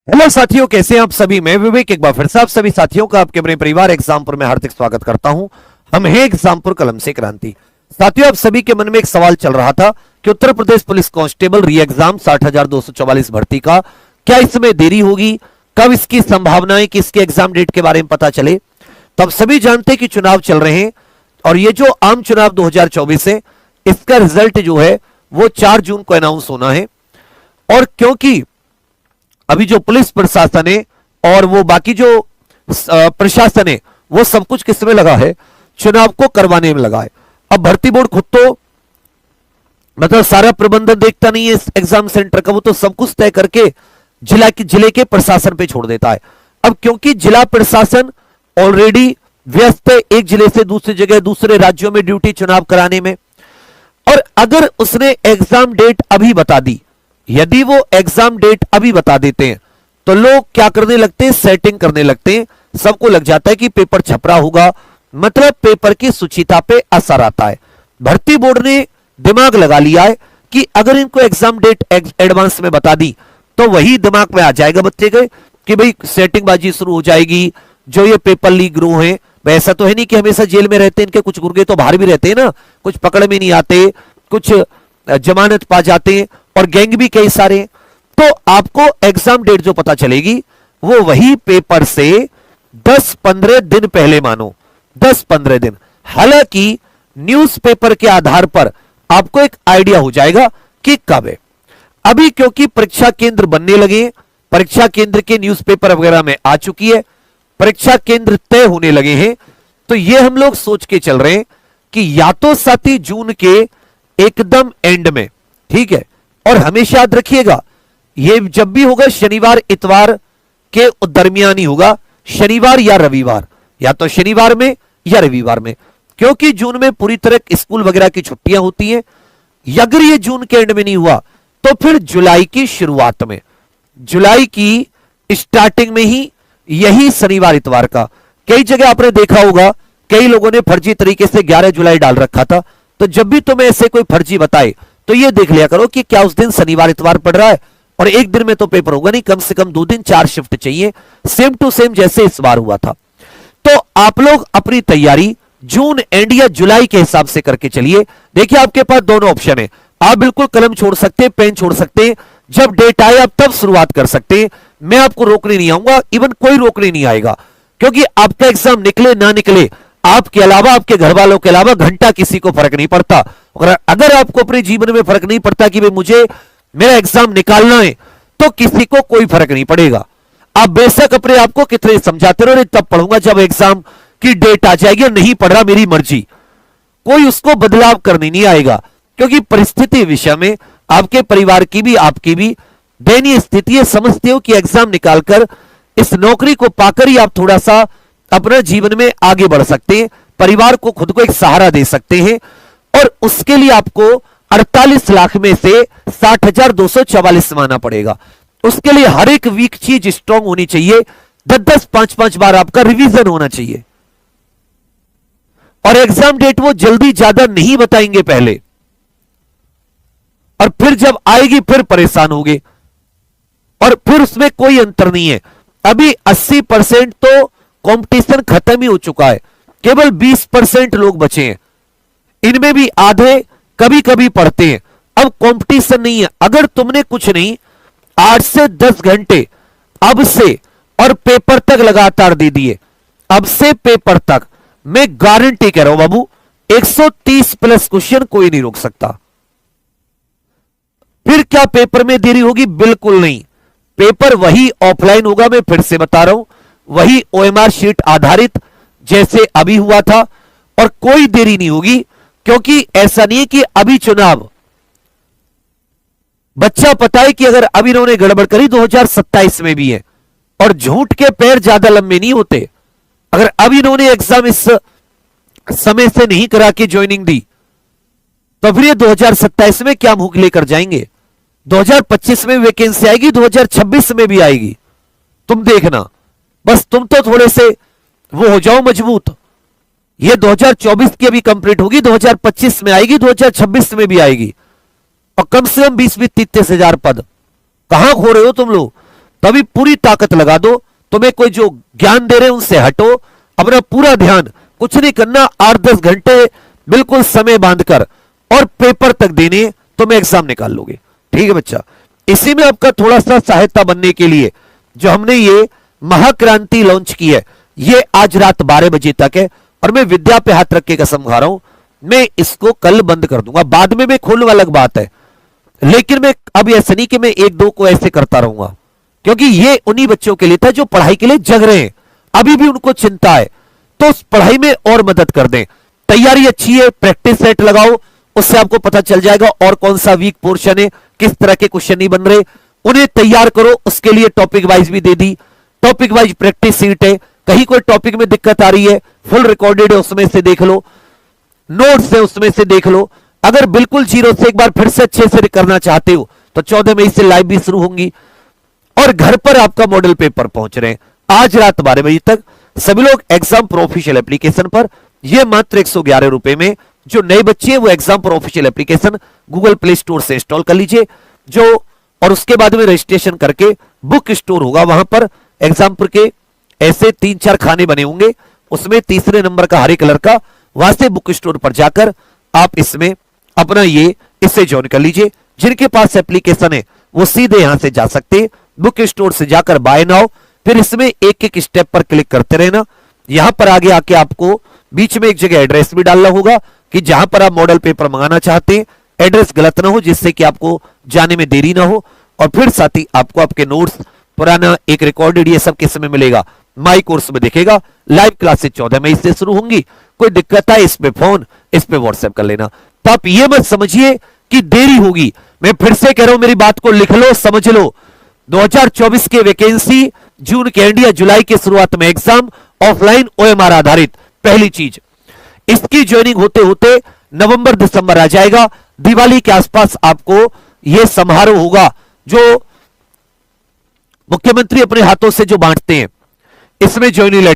Hello साथियों, कैसे हैं आप सभी। मैं विवेक एक बार फिर से आप सभी साथियों का आपके अपने परिवार एग्जामपुर में हार्दिक स्वागत करता हूं। हम हैं एग्जामपुर कलम से क्रांति। साथियों, आप सभी के मन में एक सवाल चल रहा था कि उत्तर प्रदेश पुलिस कांस्टेबल री एग्जाम 60,244 भर्ती का क्या इसमें देरी होगी, कब इसकी संभावनाएं कि इसके एग्जाम डेट के बारे में पता चले। तो आप सभी जानते हैं कि चुनाव चल रहे हैं और ये जो आम चुनाव 2024 है इसका रिजल्ट जो है वो 4 जून को अनाउंस होना है। और क्योंकि अभी जो पुलिस प्रशासन है और वो बाकी जो प्रशासन है वो सब कुछ किस में लगा है, चुनाव को करवाने में लगा है। अब भर्ती बोर्ड खुद तो मतलब सारा प्रबंधन देखता नहीं है इस एग्जाम सेंटर का, वो तो सब कुछ तय करके जिले के प्रशासन पे छोड़ देता है। अब क्योंकि जिला प्रशासन ऑलरेडी व्यस्त है एक जिले से दूसरी जगह दूसरे राज्यों में ड्यूटी चुनाव कराने में, और अगर उसने एग्जाम डेट अभी बता दी, यदि वो एग्जाम डेट अभी बता देते हैं तो लोग क्या करने लगते हैं, सेटिंग करने लगते हैं। सबको लग जाता है कि पेपर छपरा होगा, मतलब पेपर की शुचिता पे असर आता है। भर्ती बोर्ड ने दिमाग लगा लिया है कि अगर इनको एग्जाम डेट एडवांस में बता दी तो वही दिमाग में आ जाएगा बच्चे के कि भाई सेटिंग बाजी शुरू हो जाएगी। जो ये पेपर लीक ग्रोह है, ऐसा तो है नहीं कि हमेशा जेल में रहते हैं, इनके कुछ गुर्गे तो बाहर भी रहते हैं ना, कुछ पकड़ में नहीं आते, कुछ जमानत पा जाते हैं और गैंग भी कई सारे। तो आपको एग्जाम डेट जो पता चलेगी वो वही पेपर से 10-15 दिन पहले, मानो 10-15 दिन। हालांकि न्यूज़पेपर के आधार पर आपको एक आइडिया हो जाएगा कि कब है। अभी क्योंकि परीक्षा केंद्र बनने लगे, परीक्षा केंद्र के न्यूज़पेपर वगैरह में आ चुकी है, परीक्षा केंद्र तय होने लगे हैं, तो ये हम लोग सोच के चल रहे हैं कि या तो 7 जून के एकदम एंड में, ठीक है। और हमेशा याद रखिएगा ये जब भी होगा शनिवार इतवार के दरमियान ही होगा, शनिवार या रविवार, या तो शनिवार में या रविवार में, क्योंकि जून में पूरी तरह स्कूल वगैरह की छुट्टियां होती हैं। अगर ये जून के एंड में नहीं हुआ तो फिर जुलाई की शुरुआत में, जुलाई की स्टार्टिंग में ही यही शनिवार इतवार का। कई जगह आपने देखा होगा कई लोगों ने फर्जी तरीके से 11 जुलाई डाल रखा था, तो जब भी तुम्हें ऐसे कोई फर्जी बताए तो ये देख लिया करो कि क्या उस दिन शनिवार इतवार पड़ रहा है, और एक दिन में तो पेपर होगा नहीं, कम से कम 2 दिन 4 शिफ्ट चाहिए, सेम टू सेम जैसे इस बार हुआ था। तो आप लोग अपनी तैयारी जून एंड या जुलाई के हिसाब से करके चलिए। देखिए आपके पास दोनों ऑप्शन है, आप बिल्कुल कलम छोड़ सकते हैं, पेन छोड़ सकते हैं, जब डेट आए आप तब शुरुआत कर सकते हैं। मैं आपको रोकने नहीं आऊंगा, इवन कोई रोकने नहीं आएगा, क्योंकि आपका एग्जाम निकले ना निकले आपके अलावा, आपके घर वालों के अलावा घंटा किसी को फर्क नहीं पड़ता। अगर आपको अपने जीवन में फर्क नहीं पड़ता कि भाई मुझे मेरा एग्जाम निकालना है, तो किसी को कोई फर्क नहीं पड़ेगा। आप बेशक अपने आप को कितने समझाते रहो, तब पढ़ूंगा जब एग्जाम की डेट आ जाएगी, नहीं पढ़ रहा मेरी मर्जी, कोई उसको बदलाव करने नहीं आएगा। क्योंकि परिस्थिति विषय में आपके परिवार की भी आपकी भी दयनीय स्थिति है। समझते हो कि एग्जाम निकालकर इस नौकरी को पाकर ही आप थोड़ा सा अपने जीवन में आगे बढ़ सकते हैं, परिवार को खुद को एक सहारा दे सकते हैं, और उसके लिए आपको 48 लाख में से 60,244 माना पड़ेगा। उसके लिए हर एक वीक चीज स्ट्रांग होनी चाहिए, 10-10, 5-5 बार आपका रिवीजन होना चाहिए, और एग्जाम डेट वो जल्दी ज्यादा नहीं बताएंगे पहले, और फिर जब आएगी फिर परेशान होंगे, और फिर उसमें कोई अंतर नहीं है। अभी 80% तो कंपटीशन खत्म ही हो चुका है, केवल 20% लोग बचे हैं, इनमें भी आधे कभी कभी पढ़ते हैं। अब कंपटीशन नहीं है, अगर तुमने कुछ नहीं 8 से 10 घंटे अब से और पेपर तक लगातार दे दिए, अब से पेपर तक, मैं गारंटी कह रहा हूं बाबू 130 प्लस क्वेश्चन कोई नहीं रोक सकता। फिर क्या पेपर में देरी होगी? बिल्कुल नहीं, पेपर वही ऑफलाइन होगा। मैं फिर से बता रहा हूं, वही ओएमआर शीट आधारित जैसे अभी हुआ था, और कोई देरी नहीं होगी, क्योंकि ऐसा नहीं है कि अभी चुनाव, बच्चा पता है कि अगर अभी इन्होंने गड़बड़ करी 2027 में भी है, और झूठ के पैर ज्यादा लंबे नहीं होते। अगर अभी इन्होंने एग्जाम इस समय से नहीं करा के ज्वाइनिंग दी, तो फिर ये 2027 में क्या मुंह लेकर जाएंगे। 2025 में वैकेंसी आएगी, 2026 में भी आएगी, तुम देखना। बस तुम तो थोड़े से वो हो जाओ मजबूत। ये 2024 की अभी कंप्लीट होगी, 2025 में आएगी, 2026 में भी आएगी, और कम से कम 20-30 हजार पद कहां खो रहे हो तुम लोग। तो अभी पूरी ताकत लगा दो। तुम्हें कोई जो ज्ञान दे रहे हैं उनसे हटो, अपना पूरा ध्यान, कुछ नहीं करना, 8-10 घंटे बिल्कुल समय बांधकर और पेपर तक देने, तुम एग्जाम निकाल लोगे। ठीक है बच्चा। इसी में आपका थोड़ा सा सहायता बनने के लिए जो हमने ये महाक्रांति लॉन्च की है, ये आज रात 12 बजे तक है और मैं विद्या पे हाथ रख के कसम खा रहा हूं, मैं इसको कल बंद कर दूंगा। बाद में मैं खोलूं अलग बात है, लेकिन मैं अब ऐसा नहीं कि मैं 1-2 को ऐसे करता रहूंगा, क्योंकि ये उन्हीं बच्चों के लिए था जो पढ़ाई के लिए जग रहे हैं, अभी भी उनको चिंता है, तो उस पढ़ाई में और मदद कर दें। तैयारी अच्छी है, प्रैक्टिस सेट लगाओ, उससे आपको पता चल जाएगा और कौन सा वीक पोर्शन है, किस तरह के क्वेश्चन नहीं बन रहे, उन्हें तैयार करो। उसके लिए टॉपिक वाइज भी दे दी, टॉपिक वाइज प्रैक्टिस सीट है। कहीं कोई टॉपिक में दिक्कत आ रही है, फुल रिकॉर्डेड है, उसमें से देख लो, नोट्स है उसमें से देख लो। अगर बिल्कुल जीरो से एक बार फिर से अच्छे से करना चाहते हो तो 14 मई से लाइव भी शुरू होंगी और घर पर आपका मॉडल पेपर पहुंच रहे हैं। आज रात 12 बजे तक सभी लोग एग्जाम प्रो ऑफिशियल एप्लीकेशन पर, यह मात्र 111 रुपए में, जो नए बच्चे हैं वो exam pro official application Google play store से इंस्टॉल कर लीजिए, जो और उसके बाद में रजिस्ट्रेशन करके बुक स्टोर होगा, वहां पर एग्जामपुर के ऐसे 3-4 खाने बने होंगे, उसमें तीसरे नंबर का हरे कलर का, वहां से बुक स्टोर पर जाकर आप इसमें अपना ये इससे ज्वाइन कर लीजिए। जिनके पास एप्लीकेशन है वो सीधे यहां से जा सकते हैं, बुक स्टोर से जाकर बाय नाउ, फिर इसमें एक एक स्टेप पर क्लिक करते रहना। यहां पर आगे आके आपको बीच में एक जगह एड्रेस भी डालना होगा कि जहां पर आप मॉडल पेपर मंगाना चाहते हैं एड्रेस गलत ना हो, जिससे कि आपको जाने में देरी ना हो। और फिर साथ ही आपको आपके नोट्स पुराना एक रिकॉर्डेड ये सब किस में मिलेगा, माई कोर्स में दिखेगा। लाइव क्लासेस 14 मई से शुरू होंगी। कोई दिक्कत है इस पे फोन, इस पे व्हाट्सएप कर लेना। तो आप ये मत समझिए कि देरी होगी, मैं फिर से कह रहा हूं, मेरी बात को लिख लो, समझ लो। 2024 के वैकेंसी जून के एंड या जुलाई के शुरुआत में एग्जाम ऑफलाइन ओएमआर आधारित, पहली चीज। इसकी ज्वाइनिंग होते होते नवंबर दिसंबर आ जाएगा, दिवाली के आसपास आपको यह समारोह होगा जो मुख्यमंत्री अपने हाथों से जो बांटते हैं, इसमें ज्वाइनिंग